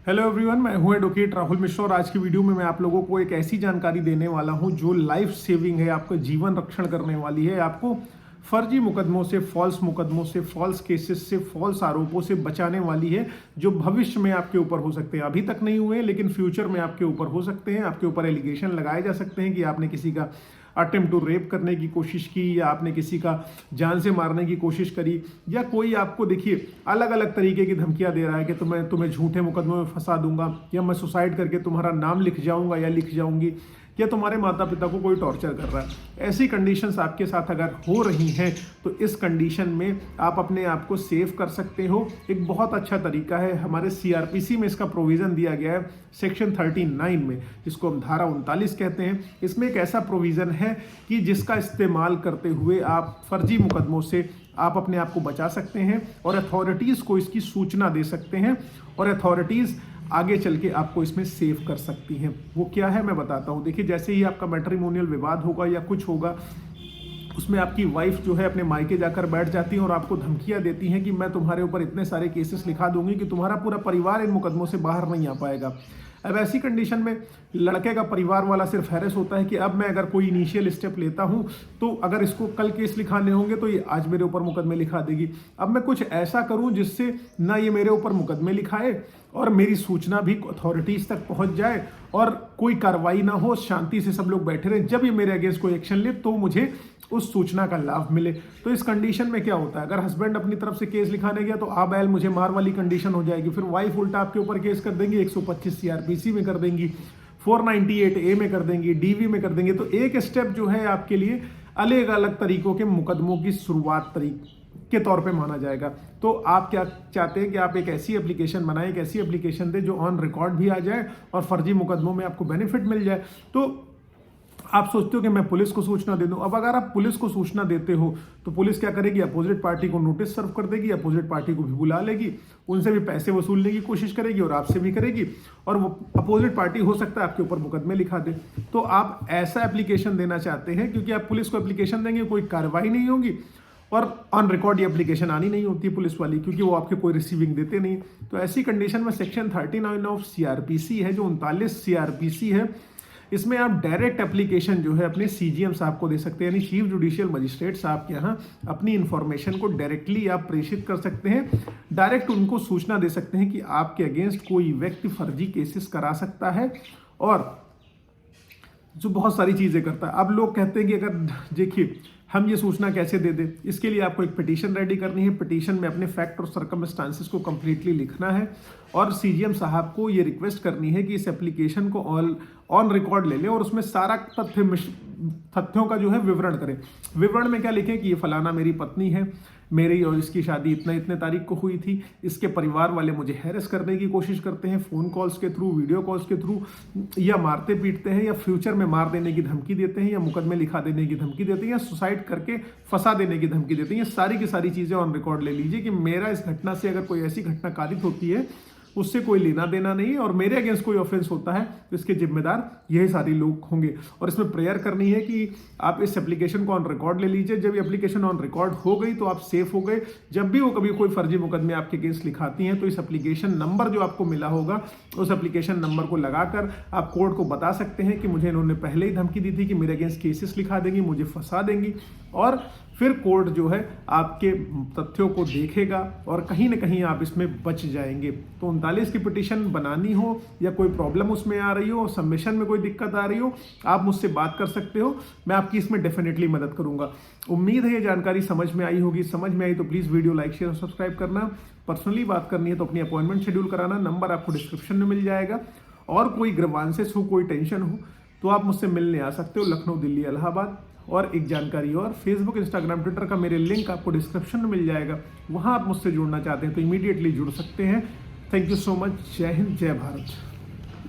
Hello everyone, मैं हूं advocate Rahul Mishra और आज की वीडियो में मैं आप लोगों को एक ऐसी जानकारी देने वाला हूं जो लाइफ सेविंग है, आपका जीवन रक्षण करने वाली है, आपको फर्जी मुकदमों से, फॉल्स केसेस से, फॉल्स आरोपों से बचाने वाली है, जो भविष्य में आपके ऊपर हो सकते हैं। अभी तक नहीं हुए लेकिन फ्यूचर में आपके ऊपर हो सकते हैं। आपके ऊपर एलिगेशन लगाए जा सकते हैं कि आपने किसी का अटेम्प्ट टू रेप करने की कोशिश की, या आपने किसी का जान से मारने की कोशिश करी, या कोई आपको देखिए अलग अलग तरीके की धमकियां दे रहा है कि मैं तुम्हें झूठे मुकदमों में फंसा दूंगा, या मैं सुसाइड करके तुम्हारा नाम लिख जाऊंगा या लिख जाऊंगी, या तुम्हारे माता पिता को कोई टॉर्चर कर रहा है। ऐसी कंडीशंस आपके साथ अगर हो रही हैं तो इस कंडीशन में आप अपने आप को सेव कर सकते हो। एक बहुत अच्छा तरीका है, हमारे सीआरपीसी में इसका प्रोविजन दिया गया है सेक्शन 39 में, जिसको हम धारा 39 कहते हैं। इसमें एक ऐसा प्रोविजन है कि जिसका इस्तेमाल करते हुए आप फर्जी मुकदमों से आप अपने आप को बचा सकते हैं और अथॉरिटीज़ को इसकी सूचना दे सकते हैं, और अथॉरिटीज़ आगे चल के आपको इसमें सेव कर सकती हैं। वो क्या है मैं बताता हूँ। देखिए, जैसे ही आपका मैट्रिमोनियल विवाद होगा या कुछ होगा, उसमें आपकी वाइफ जो है अपने मायके जाकर बैठ जाती है और आपको धमकियां देती हैं कि मैं तुम्हारे ऊपर इतने सारे केसेस लिखा दूंगी कि तुम्हारा पूरा परिवार इन मुकदमों से बाहर नहीं आ पाएगा। अब ऐसी कंडीशन में लड़के का परिवार वाला सिर्फ हैरेस होता है कि अब मैं अगर कोई इनिशियल स्टेप लेता हूं तो अगर इसको कल केस लिखाने होंगे तो ये आज मेरे ऊपर मुकदमे लिखा देगी। अब मैं कुछ ऐसा करूं जिससे ना ये मेरे ऊपर मुकदमे लिखाए और मेरी सूचना भी अथॉरिटीज तक पहुंच जाए और कोई कार्रवाई ना हो, शांति से सब लोग बैठे रहें। जब ये मेरे अगेंस्ट कोई एक्शन ले तो मुझे उस सूचना का लाभ मिले। तो इस कंडीशन में क्या होता है, अगर हस्बैंड अपनी तरफ से केस लिखाने गया तो आ बैल मुझे मार वाली कंडीशन हो जाएगी। फिर वाइफ उल्टा आपके ऊपर केस कर देंगी, 125 सीआरपीसी में कर देंगी, 498A में कर देंगी, डीवी में कर देंगे। तो एक स्टेप जो है आपके लिए अलग अलग तरीकों के मुकदमों की शुरुआत के तौर पे माना जाएगा। तो आप क्या चाहते हैं कि आप एक ऐसी एप्लीकेशन बनाएं, एक ऐसी एप्लीकेशन दें जो ऑन रिकॉर्ड भी आ जाए और फर्जी मुकदमों में आपको बेनिफिट मिल जाए। तो आप सोचते हो कि मैं पुलिस को सूचना दे दूं। अब अगर आप पुलिस को सूचना देते हो तो पुलिस क्या करेगी, अपोजिट पार्टी को नोटिस सर्व कर देगी, अपोजिट पार्टी को भी बुला लेगी, उनसे भी पैसे वसूलने की कोशिश करेगी और आपसे भी करेगी, और वो अपोजिट पार्टी हो सकता है आपके ऊपर मुकदमे लिखा दे। तो आप ऐसा एप्लीकेशन देना चाहते हैं क्योंकि आप पुलिस को एप्लीकेशन देंगे, कोई कार्रवाई नहीं होगी और ऑन रिकॉर्ड ये एप्लीकेशन आनी नहीं होती पुलिस वाली, क्योंकि वो आपके कोई रिसीविंग देते नहीं। तो ऐसी कंडीशन में सेक्शन 39 ऑफ सीआरपीसी है, जो 39 सीआरपीसी है, इसमें आप डायरेक्ट एप्लीकेशन जो है अपने सीजीएम साहब को दे सकते हैं, यानी चीफ जुडिशियल मजिस्ट्रेट साहब के यहाँ अपनी इंफॉर्मेशन को डायरेक्टली आप प्रेषित कर सकते हैं। डायरेक्ट उनको सूचना दे सकते हैं कि आपके अगेंस्ट कोई व्यक्ति फर्जी केसेस करा सकता है, और जो बहुत सारी चीज़ें करता है। अब लोग कहते हैं कि अगर देखिए हम ये सूचना कैसे दे दें, इसके लिए आपको एक पिटीशन रेडी करनी है। पिटीशन में अपने फैक्ट और सर्कमस्टांसेस को कंप्लीटली लिखना है और सीजीएम साहब को ये रिक्वेस्ट करनी है कि इस एप्लीकेशन को ऑन रिकॉर्ड ले लें और उसमें सारा तथ्यों का जो है विवरण करें। विवरण में क्या लिखें कि ये फलाना मेरी पत्नी है, मेरी और इसकी शादी इतने तारीख को हुई थी, इसके परिवार वाले मुझे हैरेस करने की कोशिश करते हैं, फ़ोन कॉल्स के थ्रू, वीडियो कॉल्स के थ्रू, या मारते पीटते हैं, या फ्यूचर में मार देने की धमकी देते हैं, या मुकदमे लिखा देने की धमकी देते हैं, या सुसाइड करके फंसा देने की धमकी देते हैं। ये सारी की सारी चीज़ें ऑन रिकॉर्ड ले लीजिए कि मेरा इस घटना से अगर कोई ऐसी घटना कारित होती है उससे कोई लेना देना नहीं है, और मेरे अगेंस्ट कोई ऑफेंस होता है तो इसके जिम्मेदार यही सारे लोग होंगे। और इसमें प्रेयर करनी है कि आप इस एप्लीकेशन को ऑन रिकॉर्ड ले लीजिए। जब ये एप्लीकेशन ऑन रिकॉर्ड हो गई तो आप सेफ हो गए। जब भी वो कभी कोई फर्जी मुकदमे आपके अगेंस्ट लिखाती हैं तो इस एप्लीकेशन नंबर जो आपको मिला होगा, उस एप्लीकेशन नंबर को लगाकर आप कोर्ट को बता सकते हैं कि मुझे इन्होंने पहले ही धमकी दी थी कि मेरे अगेंस्ट केसेस लिखा देंगी, मुझे फंसा देंगी, और फिर कोर्ट जो है आपके तथ्यों को देखेगा और कहीं ना कहीं आप इसमें बच जाएंगे। तो 39 की पिटीशन बनानी हो या कोई प्रॉब्लम उसमें आ रही हो, सबमिशन में कोई दिक्कत आ रही हो, आप मुझसे बात कर सकते हो, मैं आपकी इसमें डेफिनेटली मदद करूंगा। उम्मीद है ये जानकारी समझ में आई होगी। समझ में आई तो प्लीज़ वीडियो लाइक, शेयर और सब्सक्राइब करना। पर्सनली बात करनी है तो अपनी अपॉइंटमेंट शेड्यूल कराना, नंबर आपको डिस्क्रिप्शन में मिल जाएगा। और कोई ग्रीवांसेस हो, कोई टेंशन हो तो आप मुझसे मिलने आ सकते हो, लखनऊ, दिल्ली, इलाहाबाद। और एक जानकारी और, फेसबुक, इंस्टाग्राम, ट्विटर का मेरे लिंक आपको डिस्क्रिप्शन में मिल जाएगा, वहाँ आप मुझसे जुड़ना चाहते हैं तो इमीडिएटली जुड़ सकते हैं। Thank you so much. जय हिंद, जय भारत।